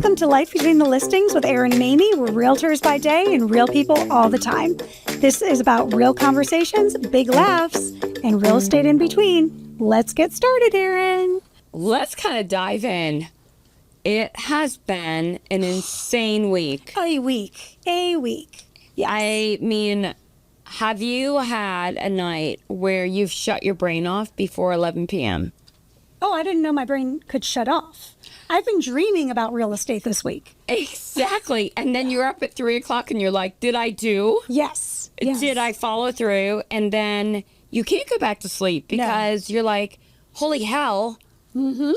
Welcome to Life Between the Listings with Aaron and Amy. We're realtors by day and real people all the time. This is about real conversations, big laughs, and real estate in between. Let's get started, Aaron. Let's kind of dive in. It has been an insane week. A week. Yes. I mean, have you had a night where you've shut your brain off before 11 p.m.? Oh, I didn't know my brain could shut off. I've been dreaming about real estate this week. Exactly. And then you're up at 3 o'clock and you're like, did I do? Yes. Did I follow through? And then you can't go back to sleep because you're like, holy hell.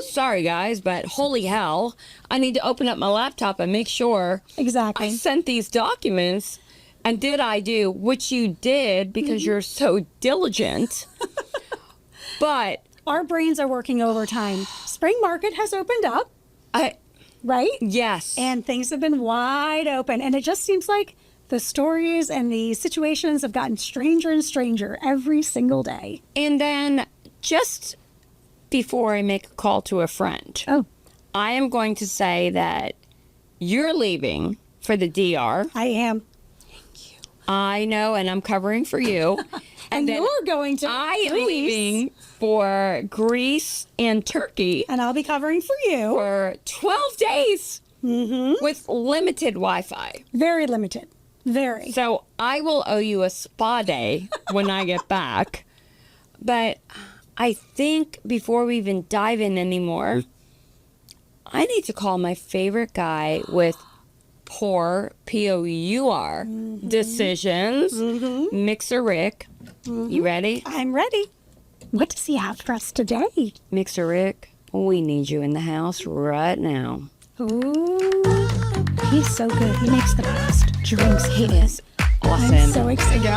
Sorry, guys, but holy hell. I need to open up my laptop and make sure Exactly. I sent these documents. And did I do? Which you did because you're so diligent. But our brains are working overtime. Spring market has opened up, right? Yes. And things have been wide open. And it just seems like the stories and the situations have gotten stranger and stranger every single day. And then just before I make a call to a friend, I am going to say that you're leaving for the DR. I am. I know, and I'm covering for you. And then you're going to I am Greece. leaving for Greece and Turkey And I'll be covering for you. for 12 days with limited Wi-Fi. Very limited. Very. So I will owe you a spa day when I get back. But I think before we even dive in anymore, I need to call my favorite guy with poor, P-O-U-R, decisions, Mixer Rick. You ready? I'm ready. What does he have for us today? Mixer Rick, we need you in the house right now. Ooh. He's so good. He makes the best drinks. He is awesome. I'm so excited.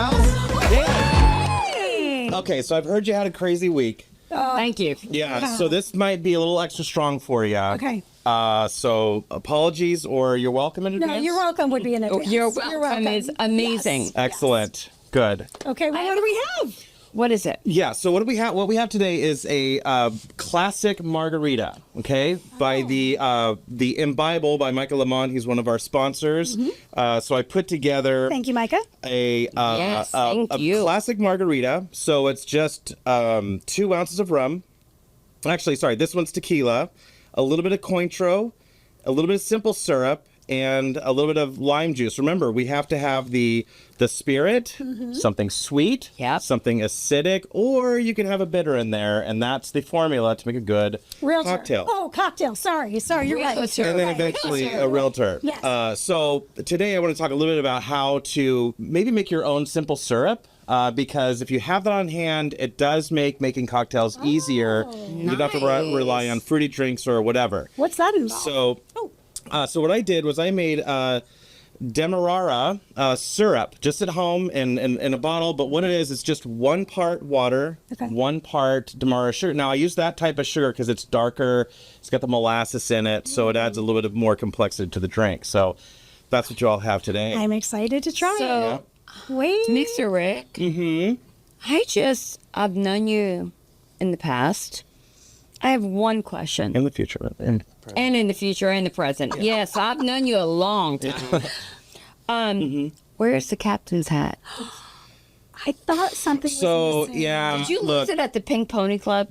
Okay, so I've heard you had a crazy week. Thank you. Yeah, so this might be a little extra strong for you. Okay. So apologies or you're welcome in advance. No, you're welcome would be in advance. You're welcome is amazing. Yes. Excellent. Good. Okay, well, what do we have? What is it? Yeah, so what do we have? What we have today is a classic margarita, okay, by the Imbible by Michael Lamont. He's one of our sponsors. So I put together Thank you, Micah. Yes, thank you. classic margarita. So it's just 2 ounces of rum. Actually, sorry, this one's tequila, a little bit of Cointreau, a little bit of simple syrup, and a little bit of lime juice. Remember, we have to have the spirit, something sweet, something acidic, or you can have a bitter in there, and that's the formula to make a good Realtor. cocktail. Oh, cocktail. Sorry, you're right. Realtor. And then eventually a realtor. Yes. So today I want to talk a little bit about how to maybe make your own simple syrup. Because if you have that on hand, it does make making cocktails easier. You don't have to rely on fruity drinks or whatever. What's that involved? So what I did was I made Demerara syrup just at home in a bottle. But what it is, it's just 1 part water, 1 part Demerara sugar. Now, I use that type of sugar because it's darker. It's got the molasses in it, so it adds a little bit of more complexity to the drink. So that's what you all have today. I'm excited to try So, Wait. Mixer Rick, I've known you in the past. I have one question. In the future. And in the future and the present. Yes, I've known you a long time. Where's the captain's hat? I thought something So, was missing. yeah, Did you lose it at the Pink Pony Club?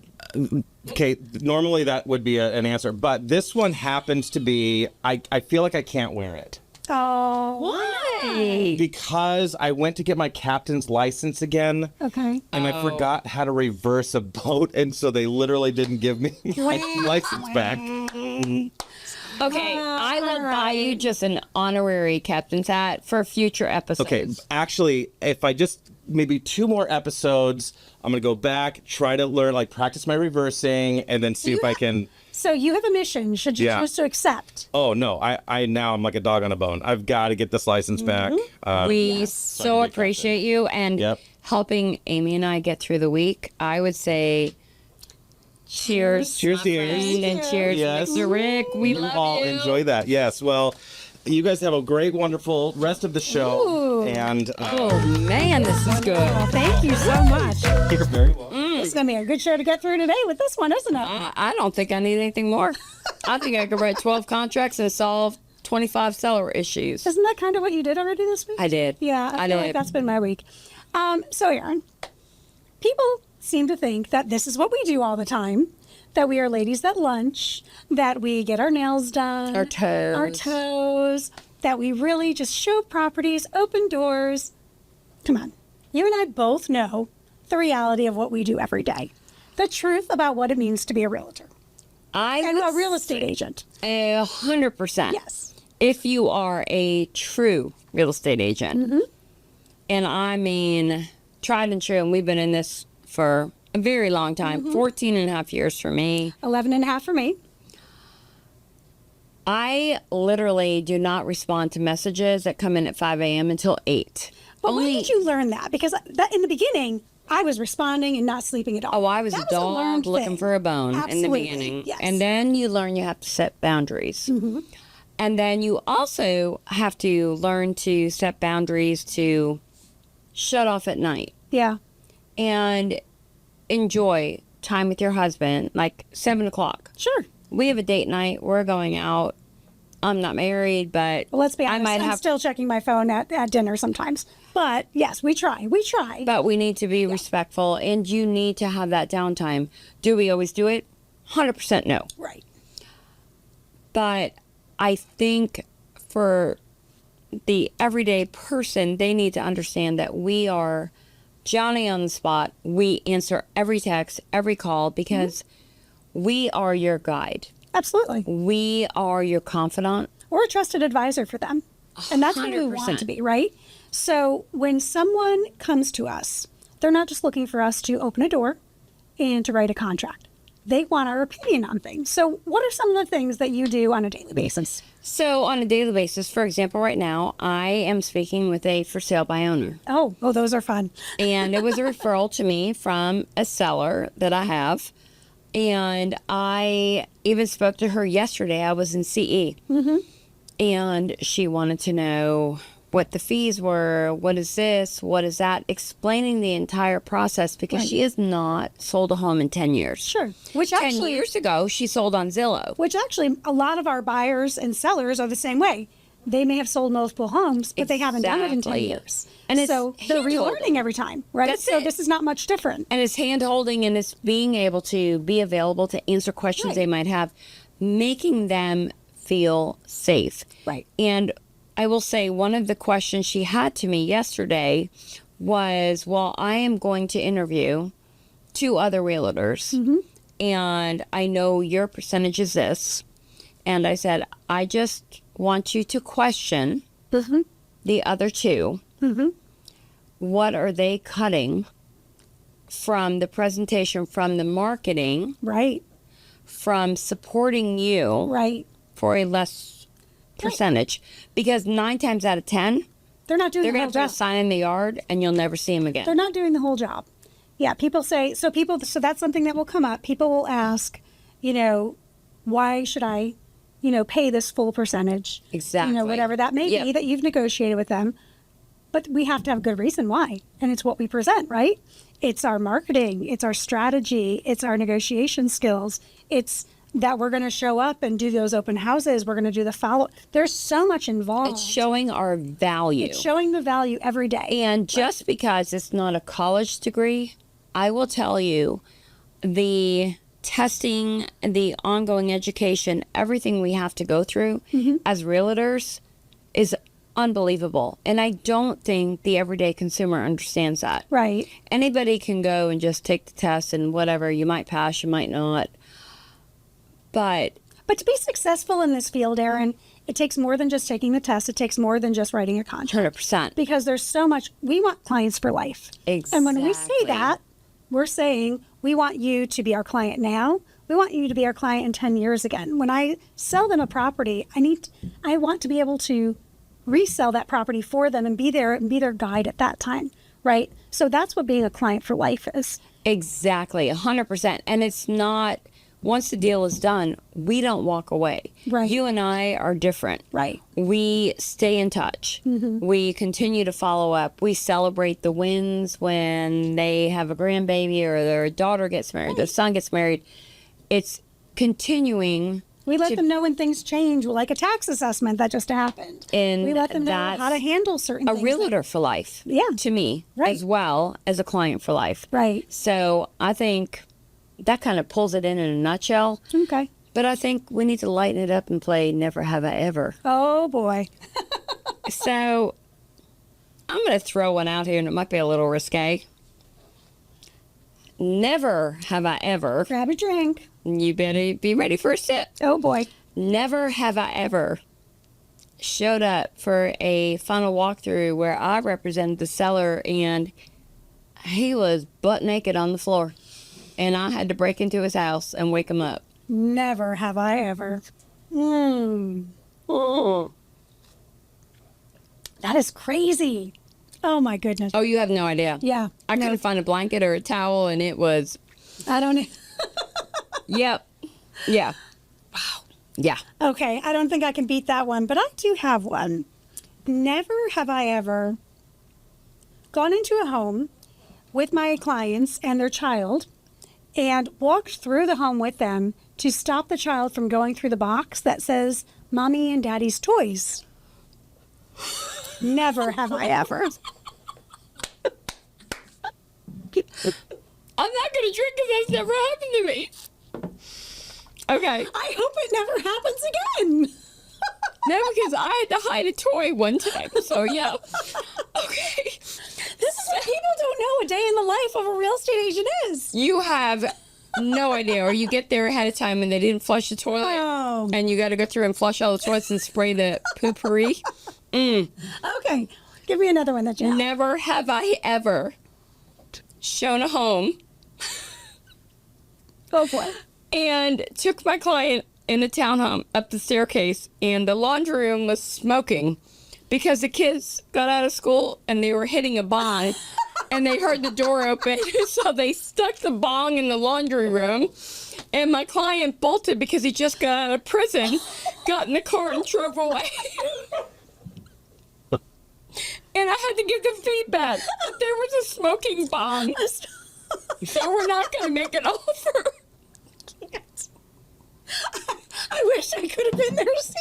Okay, normally that would be an answer, but this one happens to be, I feel like I can't wear it. Oh. Why? Because I went to get my captain's license again, Okay. and I forgot how to reverse a boat, and so they literally didn't give me my license back. Okay, I will buy you just an honorary captain's hat for future episodes. Okay, actually, if I just maybe 2 more episodes, I'm going to go back, try to learn, like practice my reversing, and then see if I can... So you have a mission. Should you choose to accept? Oh, no, I'm like a dog on a bone. I've got to get this license back. We so appreciate you and helping Amy and I get through the week. I would say cheers. Cheers to you. And cheers, Mixer Rick. We love all you. enjoy that. Yes, well, you guys have a great, wonderful rest of the show. Ooh. And Oh, man, this is good. Well, thank you so much. you're very welcome. It's going to be a good show to get through today with this one, isn't it? I don't think I need anything more. I think I could write 12 contracts and solve 25 seller issues. Isn't that kind of what you did already this week? I did. Yeah, I feel like did. that's been my week. So, Erin, people seem to think that this is what we do all the time, that we are ladies that lunch, that we get our nails done. Our toes. That we really just show properties, open doors. Come on. You and I both know the reality of what we do every day. The truth about what it means to be a realtor. And a real estate agent. 100%. Yes. If you are a true real estate agent, and I mean tried and true, and we've been in this for a very long time, 14 and a half years for me. 11 and a half for me. I literally do not respond to messages that come in at 5 a.m. until 8. But when did you learn that? Because that in the beginning, I was responding and not sleeping at all. Oh, I was a dog looking for a bone in the beginning. Yes. And then you learn you have to set boundaries. And then you also have to learn to set boundaries to shut off at night. Yeah. And enjoy time with your husband, like 7 o'clock. Sure. We have a date night. We're going out. I'm not married, but Well, let's be honest. I'm still checking my phone at dinner sometimes. But yes, we try. We try. But we need to be respectful, and you need to have that downtime. Do we always do it? 100% no. Right. But I think for the everyday person, they need to understand that we are Johnny on the spot. We answer every text, every call, because we are your guide. Absolutely. We are your confidant. We're a trusted advisor for them. And that's what we 100%. want to be, right? So when someone comes to us, they're not just looking for us to open a door and to write a contract. They want our opinion on things. So what are some of the things that you do on a daily basis? So on a daily basis, for example, right now, I am speaking with a for sale by owner. Oh, those are fun. And it was a referral to me from a seller that I have. And I even spoke to her yesterday. I was in CE. And she wanted to know what the fees were, what is this, what is that, explaining the entire process because she has not sold a home in 10 years. Sure. Which 10 actually, years ago, she sold on Zillow. which actually a lot of our buyers and sellers are the same way. They may have sold multiple homes, but they haven't done it in 10 Exactly. years. And it's so they're hand-holding. relearning every time, right? That's so it. this is not much different. And it's hand-holding and it's being able to be available to answer questions Right. they might have, making them feel safe. Right. And I will say one of the questions she had to me yesterday was, well, I am going to interview 2 other realtors, and I know your percentage is this. And I said, I just want you to question the other 2. What are they cutting from the presentation, from the marketing, Right. from supporting you Right. for a less percentage? Because 9 times out of 10, They're not doing they're the going whole to put a job. sign in the yard and you'll never see them again. They're not doing the whole job. Yeah, people say, so that's something that will come up. People will ask, why should I, pay this full percentage? Exactly. Whatever that may be that you've negotiated with them. But we have to have a good reason why. And it's what we present, right? It's our marketing. It's our strategy. It's our negotiation skills. It's that we're going to show up and do those open houses. We're going to do the follow. There's so much involved. It's showing our value. It's showing the value every day. And just because it's not a college degree, I will tell you the testing, the ongoing education, everything we have to go through as realtors is unbelievable. And I don't think the everyday consumer understands that. Right. Anybody can go and just take the test and whatever. You might pass, you might not. But to be successful in this field, Erin, it takes more than just taking the test. It takes more than just writing a contract. 100%. Because there's so much. We want clients for life. Exactly. And when we say that, we're saying we want you to be our client now. We want you to be our client in 10 years again. When I sell them a property, I want to be able to resell that property for them and be there and be their guide at that time, right? So that's what being a client for life is. Exactly, 100%. And it's not, once the deal is done, we don't walk away. Right. You and I are different. Right. We stay in touch. We continue to follow up. We celebrate the wins when they have a grandbaby or their daughter gets married, their son gets married. It's continuing. We let them know when things change, like a tax assessment that just happened. And we let them know that's how to handle certain a things. realtor for life. Yeah. To me, Right. as well as a client for life. Right. So I think that kind of pulls it in a nutshell. Okay. But I think we need to lighten it up and play Never Have I Ever. Oh, boy. So I'm going to throw one out here, and it might be a little risque. Never have I ever, Grab a drink. you better be ready for a sip. Oh, boy. Never have I ever showed up for a final walkthrough where I represented the seller and he was butt naked on the floor. And I had to break into his house and wake him up. Never have I ever. That is crazy. Oh, my goodness. Oh, you have no idea. Yeah. I couldn't find a blanket or a towel, and it was, I don't. yep. Yeah. Wow. Yeah. Okay. I don't think I can beat that one, but I do have one. Never have I ever gone into a home with my clients and their child and walked through the home with them to stop the child from going through the box that says Mommy and Daddy's toys. Never have I ever. I'm not going to drink because that's never happened to me. Okay. I hope it never happens again. No, because I had to hide a toy one time. So, yeah. Okay. This is what people don't know a day in the life of a real estate agent is. You have no idea. Or you get there ahead of time and they didn't flush the toilet. Oh. And you got to go through and flush all the toilets and spray the poopery. Okay. Give me another one that you have. Never have I ever shown a home Go for it. and took my client in a townhome up the staircase, and the laundry room was smoking because the kids got out of school and they were hitting a bong and they heard the door open, so they stuck the bong in the laundry room, and my client bolted because he just got out of prison, got in the car and drove away. And I had to give them feedback that there was a smoking bong, so we're not going to make an offer. I wish I could have been there to see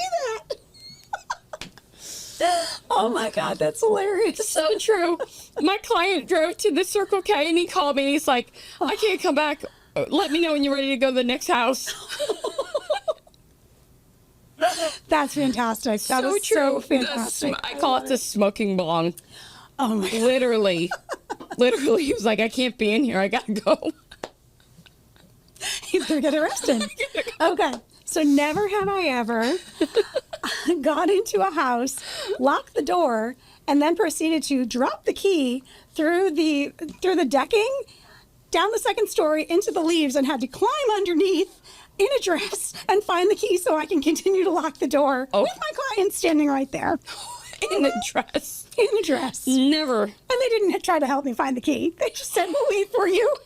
that. Oh my God, that's hilarious. So true. My client drove to the Circle K and he called me and he's like, I can't come back. Let me know when you're ready to go to the next house. That's fantastic. That So is true. so fantastic. I call it the smoking bong. Oh my God. Literally. Literally, he was like, I can't be in here. I gotta go. He's gonna get arrested. Okay. So never have I ever gone into a house, locked the door, and then proceeded to drop the key through the decking, down the second story into the leaves, and had to climb underneath in a dress and find the key so I can continue to lock the door with my client standing right there. In a dress. In a dress. Never. And they didn't try to help me find the key. They just said, we'll wait for you.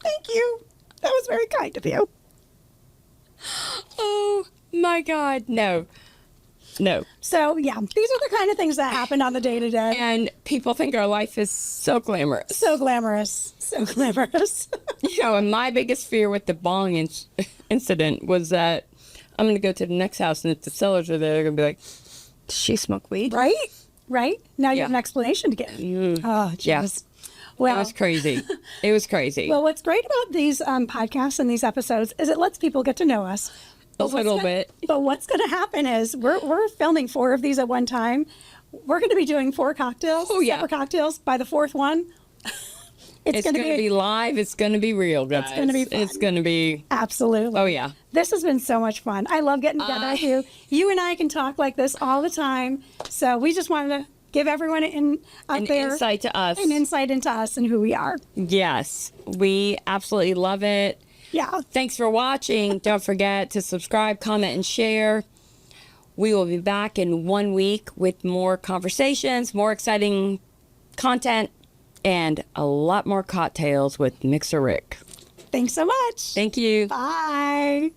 Thank you. That was very kind of you. Oh my God. No. No. So, yeah, these are the kind of things that happen on the day-to-day. And people think our life is so glamorous. So glamorous. So glamorous. You know, and my biggest fear with the bong incident was that I'm going to go to the next house, and if the sellers are there, they're going to be like, does she smoke weed? Right? Right? Now you Yeah. have an explanation to give. Oh, jeez. Yeah. Well, It was crazy. It was crazy. well, what's great about these podcasts and these episodes is it lets people get to know us. A little bit. But what's going to happen is we're filming 4 of these at one time. We're going to be doing 4 cocktails, Oh, yeah. separate cocktails. By the 4th one, It's going to be live. It's going to be real, guys. It's gonna be fun. It's going to be. Absolutely. Oh, yeah. This has been so much fun. I love getting together with you. You and I can talk like this all the time. So we just wanted to give everyone out An there insight to us. an insight into us and who we are. Yes. We absolutely love it. Yeah. Thanks for watching. Don't forget to subscribe, comment, and share. We will be back in 1 week with more conversations, more exciting content, and a lot more cocktails with Mixer Rick. Thanks so much. Thank you. Bye.